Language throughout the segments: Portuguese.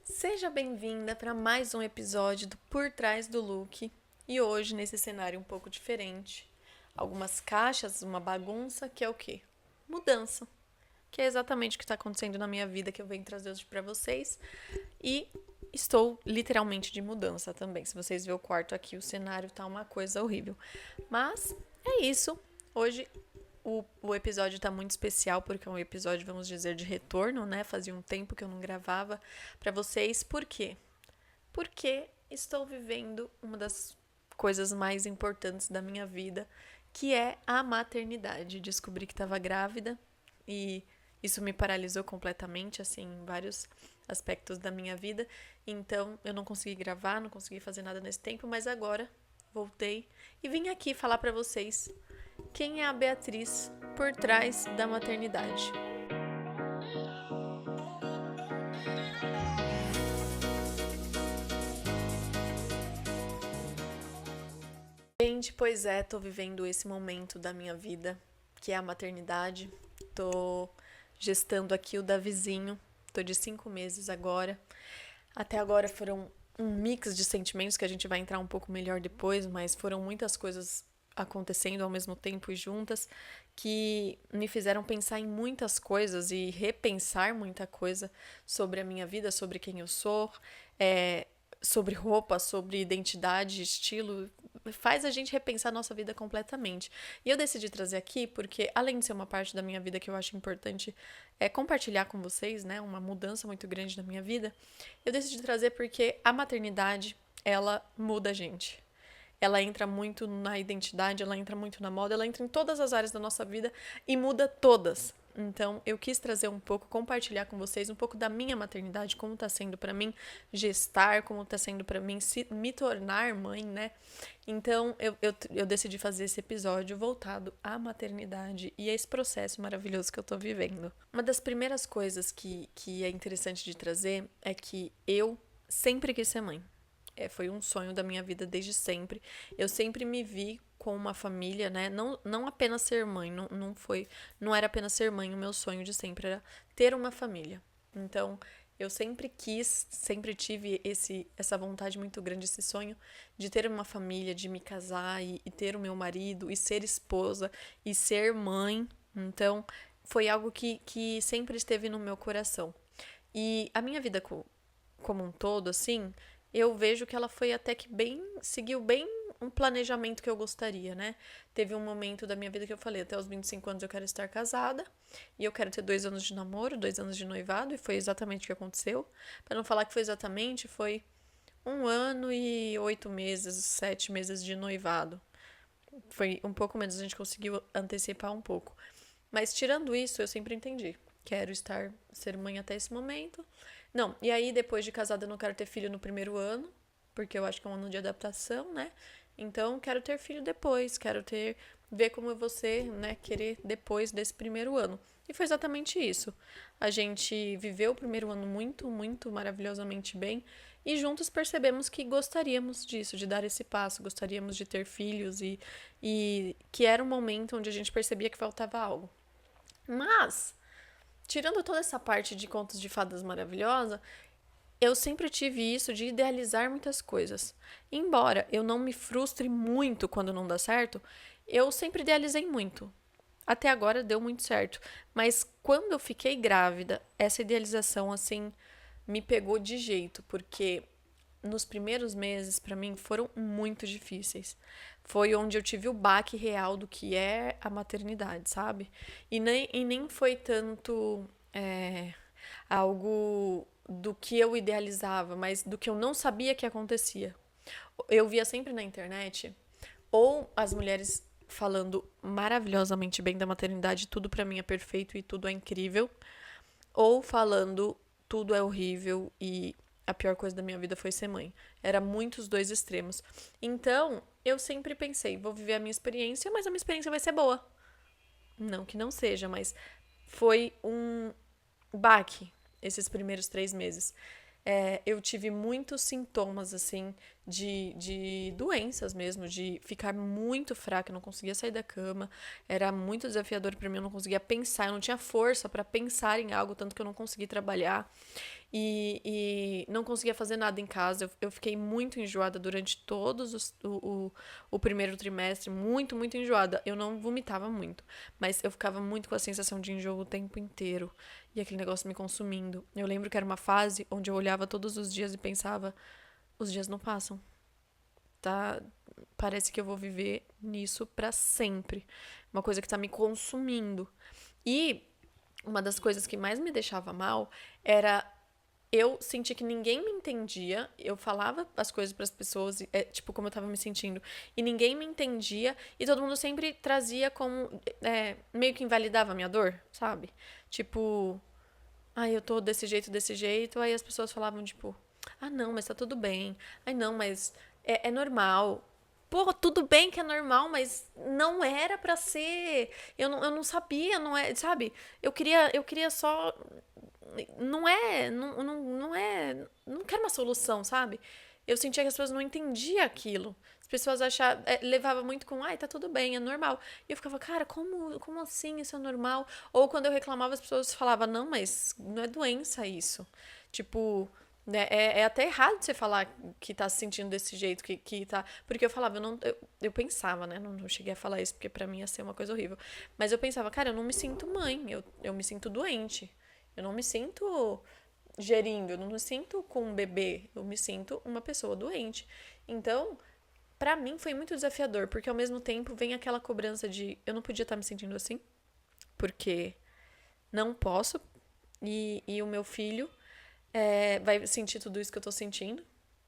Seja bem-vinda para mais um episódio do Por Trás do Look. E hoje, nesse cenário um pouco diferente, algumas caixas, uma bagunça, que é o quê? Mudança. Que é exatamente o que está acontecendo na minha vida que eu venho trazer hoje para vocês. E estou literalmente de mudança também. Se vocês verem o quarto aqui, o cenário tá uma coisa horrível. Mas é isso. Hoje o episódio tá muito especial porque é um episódio, vamos dizer, de retorno, né? Fazia um tempo que eu não gravava para vocês. Por quê? Porque estou vivendo uma das coisas mais importantes da minha vida, que é a maternidade. Descobri que estava grávida e isso me paralisou completamente, assim, em vários aspectos da minha vida. Então, eu não consegui gravar, não consegui fazer nada nesse tempo, mas agora voltei e vim aqui falar para vocês quem é a Beatriz por trás da maternidade. Gente, pois é, tô vivendo esse momento da minha vida, que é a maternidade. Tô gestando aqui o Davizinho, tô de 5 meses agora. Até agora foram um mix de sentimentos que a gente vai entrar um pouco melhor depois, mas foram muitas coisas acontecendo ao mesmo tempo e juntas que me fizeram pensar em muitas coisas e repensar muita coisa sobre a minha vida, sobre quem eu sou, é, sobre roupa, sobre identidade, estilo, faz a gente repensar a nossa vida completamente. E eu decidi trazer aqui porque, além de ser uma parte da minha vida que eu acho importante compartilhar com vocês, né, uma mudança muito grande na minha vida, eu decidi trazer porque a maternidade, ela muda a gente. Ela entra muito na identidade, ela entra muito na moda, ela entra em todas as áreas da nossa vida e muda todas. Então, eu quis trazer um pouco, compartilhar com vocês um pouco da minha maternidade, como tá sendo para mim gestar, como tá sendo para mim me tornar mãe, né? Então, eu decidi fazer esse episódio voltado à maternidade e a esse processo maravilhoso que eu tô vivendo. Uma das primeiras coisas que é interessante de trazer é que eu sempre quis ser mãe. Foi um sonho da minha vida desde sempre. Eu sempre me vi com uma família, né? Não apenas ser mãe, não era apenas ser mãe, o meu sonho de sempre era ter uma família. Então, eu sempre quis, sempre tive essa vontade muito grande, esse sonho de ter uma família, de me casar e ter o meu marido, e ser esposa, e ser mãe. Então, foi algo que sempre esteve no meu coração. E a minha vida como um todo, assim, eu vejo que ela foi até que seguiu bem um planejamento que eu gostaria, né? Teve um momento da minha vida que eu falei, até os 25 anos eu quero estar casada, e eu quero ter 2 anos de namoro, 2 anos de noivado, e foi exatamente o que aconteceu. Para não falar que foi exatamente, foi 1 ano e 8 meses, 7 meses de noivado. Foi um pouco menos, a gente conseguiu antecipar um pouco. Mas tirando isso, eu sempre entendi. Quero ser mãe até esse momento. Não, e aí depois de casada eu não quero ter filho no primeiro ano, porque eu acho que é um ano de adaptação, né? Então, quero ter filho depois, ver como eu vou ser, né, querer depois desse primeiro ano. E foi exatamente isso. A gente viveu o primeiro ano muito, muito maravilhosamente bem e juntos percebemos que gostaríamos disso, de dar esse passo, gostaríamos de ter filhos e que era um momento onde a gente percebia que faltava algo. Mas, tirando toda essa parte de contos de fadas maravilhosa, eu sempre tive isso de idealizar muitas coisas. Embora eu não me frustre muito quando não dá certo, eu sempre idealizei muito. Até agora deu muito certo. Mas quando eu fiquei grávida, essa idealização, assim, me pegou de jeito, porque nos primeiros meses, para mim, foram muito difíceis. Foi onde eu tive o baque real do que é a maternidade, sabe? E nem foi tanto algo do que eu idealizava, mas do que eu não sabia que acontecia. Eu via sempre na internet ou as mulheres falando maravilhosamente bem da maternidade, tudo pra mim é perfeito e tudo é incrível, ou falando tudo é horrível e a pior coisa da minha vida foi ser mãe. Era muito os dois extremos. Então, eu sempre pensei, vou viver a minha experiência, mas a minha experiência vai ser boa. Não que não seja, mas foi um baque esses primeiros 3 meses. Eu tive muitos sintomas, assim, de doenças mesmo, de ficar muito fraca, eu não conseguia sair da cama, era muito desafiador para mim, eu não conseguia pensar, eu não tinha força para pensar em algo, tanto que eu não conseguia trabalhar e não conseguia fazer nada em casa. Eu fiquei muito enjoada durante o primeiro trimestre, muito, muito enjoada. Eu não vomitava muito, mas eu ficava muito com a sensação de enjoo o tempo inteiro e aquele negócio me consumindo. Eu lembro que era uma fase onde eu olhava todos os dias e pensava, os dias não passam, tá? Parece que eu vou viver nisso pra sempre. Uma coisa que tá me consumindo. E uma das coisas que mais me deixava mal era eu senti que ninguém me entendia. Eu falava as coisas para as pessoas, tipo, como eu tava me sentindo, e ninguém me entendia, e todo mundo sempre trazia como. Meio que invalidava a minha dor, sabe? Tipo, ai, eu tô desse jeito, aí as pessoas falavam, tipo, ah, não, mas tá tudo bem. Ai, não, mas é normal. Pô, tudo bem que é normal, mas não era pra ser. Eu não sabia, não é, sabe? Eu queria só não quero uma solução, sabe? Eu sentia que as pessoas não entendiam aquilo. As pessoas achavam, levava muito com, ai, tá tudo bem, é normal. E eu ficava, cara, como assim isso é normal? Ou quando eu reclamava, as pessoas falavam, não, mas não é doença isso. Tipo, né, é até errado você falar que tá se sentindo desse jeito, que tá. Porque eu falava, eu pensava, né? Não cheguei a falar isso, porque pra mim ia ser uma coisa horrível. Mas eu pensava, cara, eu não me sinto mãe, eu me sinto doente. Eu não me sinto gerindo, eu não me sinto com um bebê, eu me sinto uma pessoa doente. Então, pra mim foi muito desafiador, porque ao mesmo tempo vem aquela cobrança de eu não podia estar me sentindo assim, porque não posso, e o meu filho vai sentir tudo isso que eu tô sentindo,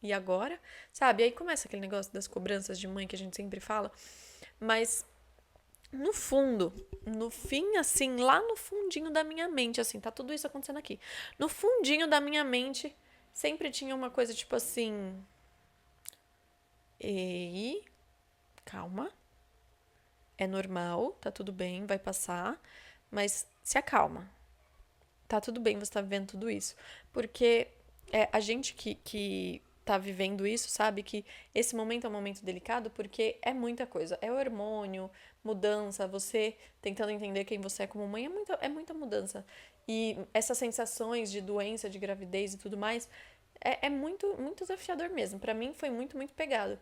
e agora, sabe? Aí começa aquele negócio das cobranças de mãe que a gente sempre fala, mas no fundo, no fim, assim, lá no fundinho da minha mente, assim, tá tudo isso acontecendo aqui. No fundinho da minha mente, sempre tinha uma coisa tipo assim. Ei, calma. É normal, tá tudo bem, vai passar. Mas se acalma. Tá tudo bem você tá vivendo tudo isso. Porque a gente que tá vivendo isso sabe que esse momento é um momento delicado porque é muita coisa. É hormônio, mudança, você tentando entender quem você é como mãe, é muita mudança. E essas sensações de doença, de gravidez e tudo mais, é muito, muito desafiador mesmo. Pra mim foi muito, muito pegado.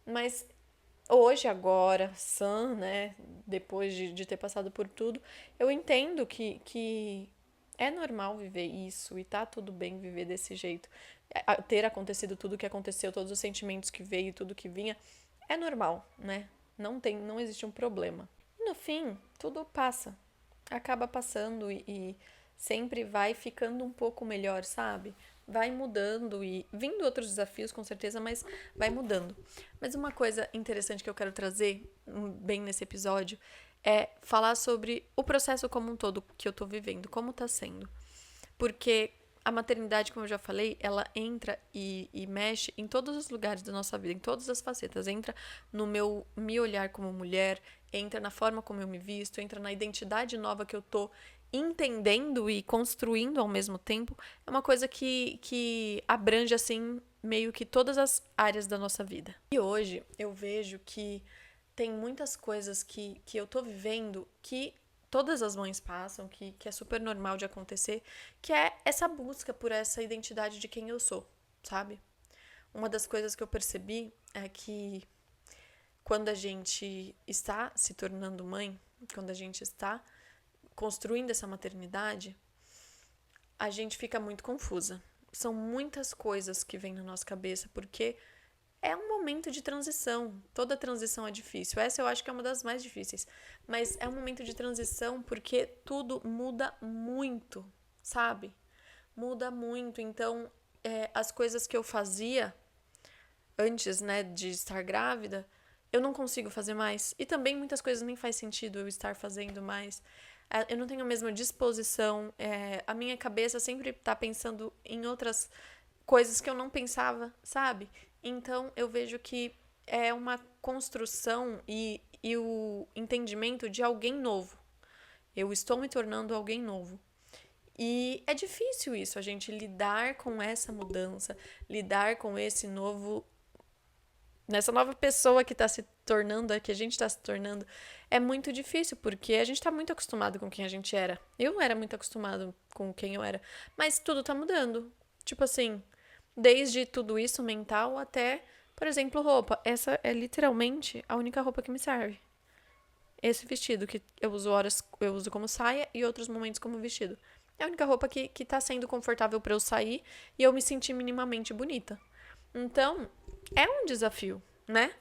Mas hoje, agora, sã, né, depois de ter passado por tudo, eu entendo que é normal viver isso e tá tudo bem viver desse jeito. Ter acontecido tudo que aconteceu, todos os sentimentos que veio, tudo que vinha, é normal, né? Não existe um problema. E no fim, tudo passa. Acaba passando e sempre vai ficando um pouco melhor, sabe? Vai mudando e vindo outros desafios, com certeza, mas vai mudando. Mas uma coisa interessante que eu quero trazer bem nesse episódio é falar sobre o processo como um todo que eu tô vivendo, como tá sendo. Porque a maternidade, como eu já falei, ela entra e mexe em todos os lugares da nossa vida, em todas as facetas. Entra no meu me olhar como mulher, entra na forma como eu me visto, entra na identidade nova que eu tô entendendo e construindo ao mesmo tempo. É uma coisa que abrange, assim, meio que todas as áreas da nossa vida. E hoje eu vejo que tem muitas coisas que eu tô vivendo que todas as mães passam, que é super normal de acontecer, que é essa busca por essa identidade de quem eu sou, sabe? Uma das coisas que eu percebi é que quando a gente está se tornando mãe, quando a gente está construindo essa maternidade, a gente fica muito confusa. São muitas coisas que vêm na nossa cabeça, porque é um momento de transição. Toda transição é difícil. Essa eu acho que é uma das mais difíceis. Mas é um momento de transição porque tudo muda muito, sabe? Muda muito. Então, as coisas que eu fazia antes, né, de estar grávida, eu não consigo fazer mais. E também muitas coisas nem faz sentido eu estar fazendo mais. Eu não tenho a mesma disposição. A minha cabeça sempre tá pensando em outras coisas que eu não pensava, sabe? Então eu vejo que é uma construção e o entendimento de alguém novo. Eu estou me tornando alguém novo. E é difícil isso, a gente lidar com essa mudança, lidar com esse novo nessa nova pessoa que tá se tornando, que a gente tá se tornando, é muito difícil, porque a gente tá muito acostumado com quem a gente era. Eu não era muito acostumado com quem eu era, mas tudo tá mudando. Tipo assim, desde tudo isso mental até, por exemplo, roupa. Essa é literalmente a única roupa que me serve. Esse vestido que eu uso horas, eu uso como saia e outros momentos como vestido. É a única roupa que tá sendo confortável pra eu sair e eu me sentir minimamente bonita. Então, é um desafio, né?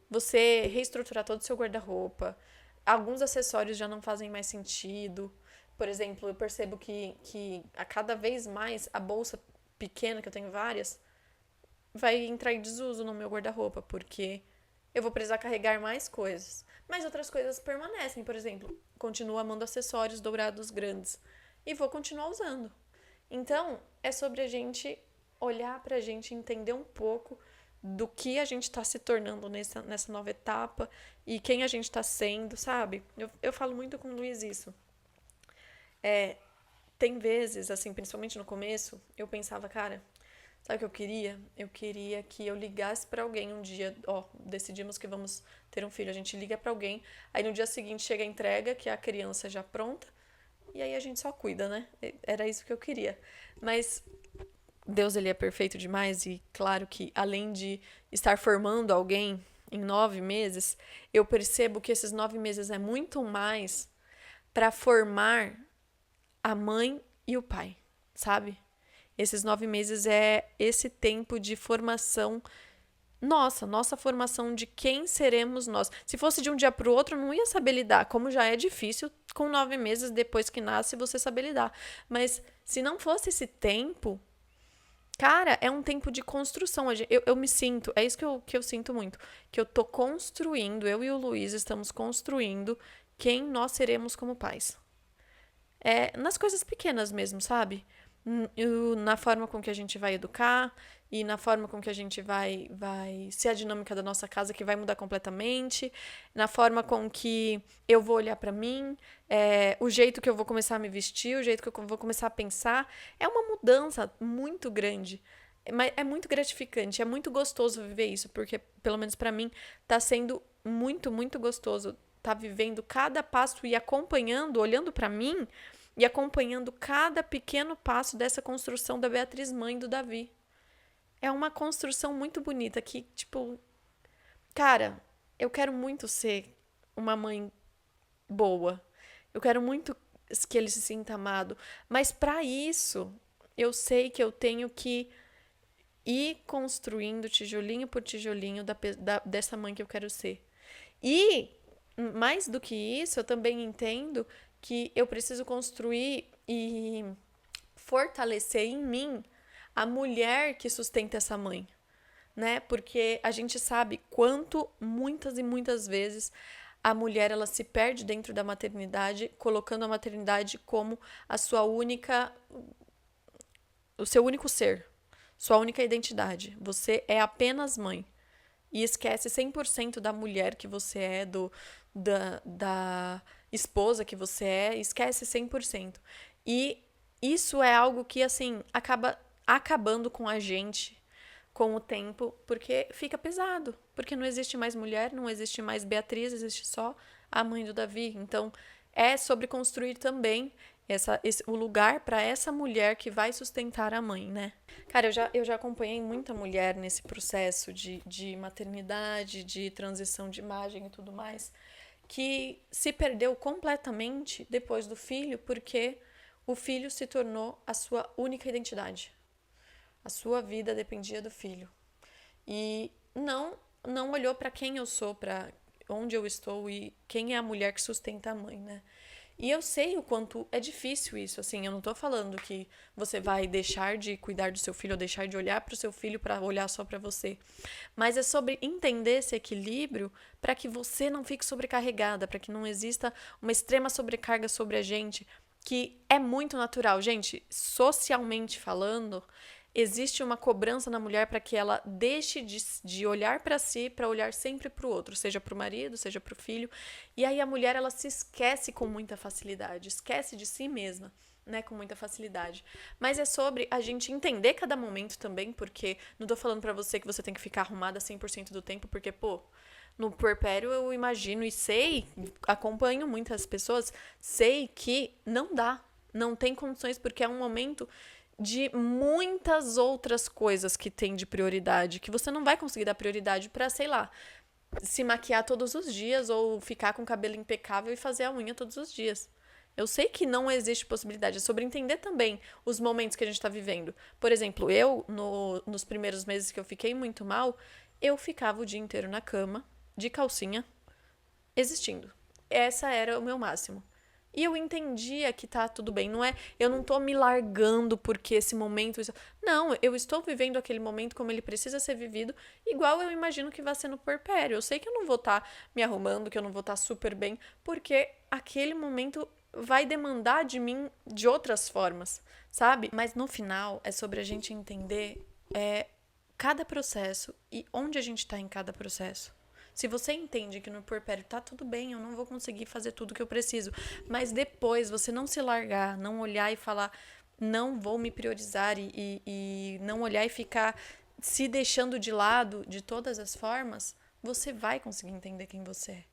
Você reestruturar todo o seu guarda-roupa. Alguns acessórios já não fazem mais sentido. Por exemplo, eu percebo que a cada vez mais a bolsa pequena, que eu tenho várias, vai entrar em desuso no meu guarda-roupa, porque eu vou precisar carregar mais coisas. Mas outras coisas permanecem, por exemplo, continuo amando acessórios dourados grandes e vou continuar usando. Então, é sobre a gente olhar pra gente, entender um pouco do que a gente está se tornando nessa nova etapa e quem a gente está sendo, sabe? Eu falo muito com o Luiz isso. Tem vezes, assim, principalmente no começo, eu pensava, cara, sabe o que eu queria? Eu queria que eu ligasse pra alguém um dia, ó, decidimos que vamos ter um filho, a gente liga pra alguém, aí no dia seguinte chega a entrega, que é a criança já pronta, e aí a gente só cuida, né? Era isso que eu queria. Mas Deus, ele é perfeito demais e claro que além de estar formando alguém em 9 meses, eu percebo que esses 9 meses é muito mais para formar a mãe e o pai, sabe? Esses 9 meses é esse tempo de formação, nossa formação de quem seremos nós. Se fosse de um dia para o outro, eu não ia saber lidar, como já é difícil com 9 meses depois que nasce você saber lidar. Mas se não fosse esse tempo, cara, é um tempo de construção. Eu me sinto, é isso que eu sinto muito. Que eu tô construindo, eu e o Luiz estamos construindo quem nós seremos como pais. É, nas coisas pequenas mesmo, sabe? Na forma com que a gente vai educar e na forma com que a gente vai ser a dinâmica da nossa casa que vai mudar completamente, na forma com que eu vou olhar pra mim, o jeito que eu vou começar a me vestir, o jeito que eu vou começar a pensar, é uma mudança muito grande. Mas é muito gratificante, é muito gostoso viver isso, porque pelo menos pra mim tá sendo muito, muito gostoso tá vivendo cada passo e acompanhando, olhando pra mim e acompanhando cada pequeno passo dessa construção da Beatriz, mãe do Davi. É uma construção muito bonita que, tipo, cara, eu quero muito ser uma mãe boa. Eu quero muito que ele se sinta amado. Mas para isso, eu sei que eu tenho que ir construindo tijolinho por tijolinho dessa mãe que eu quero ser. E, mais do que isso, eu também entendo que eu preciso construir e fortalecer em mim a mulher que sustenta essa mãe, né? Porque a gente sabe quanto muitas e muitas vezes a mulher ela se perde dentro da maternidade, colocando a maternidade como a sua única, o seu único ser, sua única identidade. Você é apenas mãe. E esquece 100% da mulher que você é, da esposa que você é, esquece 100%. E isso é algo que, assim, acaba acabando com a gente com o tempo, porque fica pesado. Porque não existe mais mulher, não existe mais Beatriz, existe só a mãe do Davi. Então, é sobre construir também o lugar para essa mulher que vai sustentar a mãe, né? Cara, eu já acompanhei muita mulher nesse processo de maternidade, de transição de imagem e tudo mais, que se perdeu completamente depois do filho, porque o filho se tornou a sua única identidade. A sua vida dependia do filho. E não olhou para quem eu sou, para onde eu estou e quem é a mulher que sustenta a mãe, né? E eu sei o quanto é difícil isso, assim, eu não tô falando que você vai deixar de cuidar do seu filho ou deixar de olhar pro seu filho para olhar só para você. Mas é sobre entender esse equilíbrio para que você não fique sobrecarregada, para que não exista uma extrema sobrecarga sobre a gente, que é muito natural, gente, socialmente falando, existe uma cobrança na mulher para que ela deixe de olhar para si para olhar sempre para o outro, seja para o marido, seja para o filho. E aí a mulher ela se esquece com muita facilidade, esquece de si mesma. né, com muita facilidade. Mas é sobre a gente entender cada momento também, porque não tô falando pra você que você tem que ficar arrumada 100% do tempo, porque, pô, no puerpério eu imagino e sei, acompanho muitas pessoas, sei que não dá, não tem condições, porque é um momento de muitas outras coisas que tem de prioridade, que você não vai conseguir dar prioridade pra, sei lá, se maquiar todos os dias ou ficar com o cabelo impecável e fazer a unha todos os dias. Eu sei que não existe possibilidade, é sobre entender também os momentos que a gente está vivendo. Por exemplo, nos primeiros meses que eu fiquei muito mal, eu ficava o dia inteiro na cama, de calcinha, existindo. Essa era o meu máximo. E eu entendia que tá tudo bem, não é? Eu não tô me largando porque esse momento. Não, eu estou vivendo aquele momento como ele precisa ser vivido, igual eu imagino que vai ser no puerpério. Eu sei que eu não vou estar me arrumando, que eu não vou estar super bem, porque aquele momento vai demandar de mim de outras formas, sabe? Mas no final é sobre a gente entender cada processo e onde a gente tá em cada processo. Se você entende que no puerpério tá tudo bem, eu não vou conseguir fazer tudo que eu preciso, mas depois você não se largar, não olhar e falar, não vou me priorizar e não olhar e ficar se deixando de lado de todas as formas, você vai conseguir entender quem você é.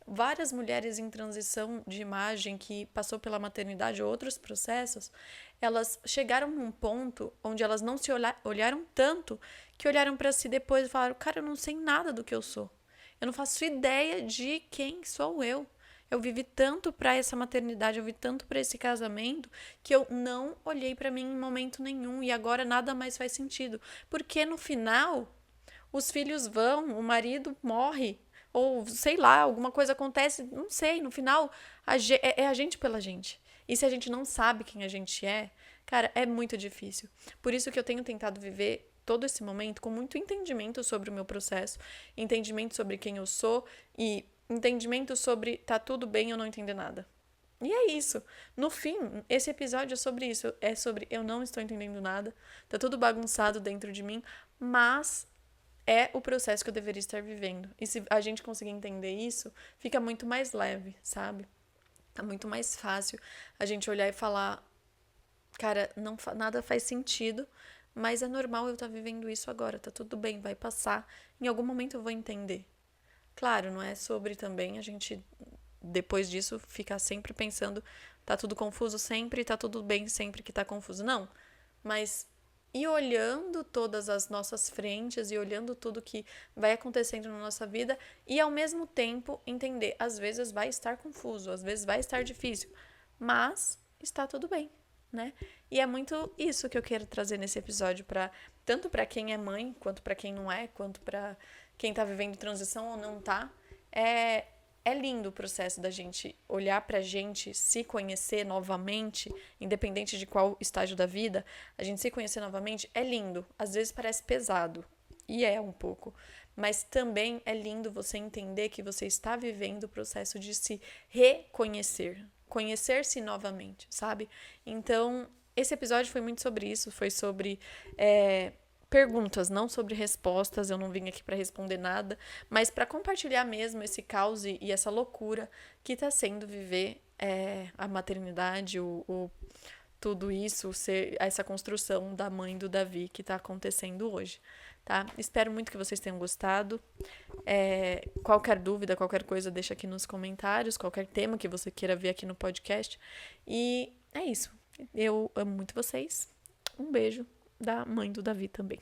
Várias mulheres em transição de imagem que passou pela maternidade ou outros processos, elas chegaram num ponto onde elas não se olharam tanto que olharam para si depois e falaram, cara, eu não sei nada do que eu sou. Eu não faço ideia de quem sou eu. Eu vivi tanto para essa maternidade, eu vivi tanto para esse casamento, que eu não olhei para mim em momento nenhum e agora nada mais faz sentido. Porque no final, os filhos vão, o marido morre, ou sei lá, alguma coisa acontece, não sei. No final, é a gente pela gente. E se a gente não sabe quem a gente é, cara, é muito difícil. Por isso que eu tenho tentado viver todo esse momento com muito entendimento sobre o meu processo, entendimento sobre quem eu sou e entendimento sobre tá tudo bem eu não entender nada. E é isso. No fim, esse episódio é sobre isso. É sobre eu não estou entendendo nada, tá tudo bagunçado dentro de mim, mas é o processo que eu deveria estar vivendo. E se a gente conseguir entender isso, fica muito mais leve, sabe? Tá muito mais fácil a gente olhar e falar, cara, nada faz sentido, mas é normal eu estar vivendo isso agora, tá tudo bem, vai passar. Em algum momento eu vou entender. Claro, não é sobre também a gente, depois disso, ficar sempre pensando, tá tudo confuso sempre, tá tudo bem sempre que tá confuso. Não, mas ir olhando todas as nossas frentes e olhando tudo que vai acontecendo na nossa vida e, ao mesmo tempo, entender. Às vezes vai estar confuso, às vezes vai estar difícil, mas está tudo bem, né? E é muito isso que eu quero trazer nesse episódio, tanto para quem é mãe, quanto para quem não é, quanto para quem tá vivendo transição ou não tá. É lindo o processo da gente olhar pra gente, se conhecer novamente, independente de qual estágio da vida, a gente se conhecer novamente é lindo. Às vezes parece pesado, e é um pouco. Mas também é lindo você entender que você está vivendo o processo de se reconhecer, conhecer-se novamente, sabe? Então, esse episódio foi muito sobre isso, foi sobre perguntas, não sobre respostas. Eu não vim aqui para responder nada, mas para compartilhar mesmo esse caos e essa loucura que está sendo viver a maternidade, tudo isso, essa construção da mãe do Davi que está acontecendo hoje, tá? Espero muito que vocês tenham gostado. Qualquer dúvida, qualquer coisa, deixa aqui nos comentários, qualquer tema que você queira ver aqui no podcast. E é isso. Eu amo muito vocês. Um beijo da mãe do Davi também.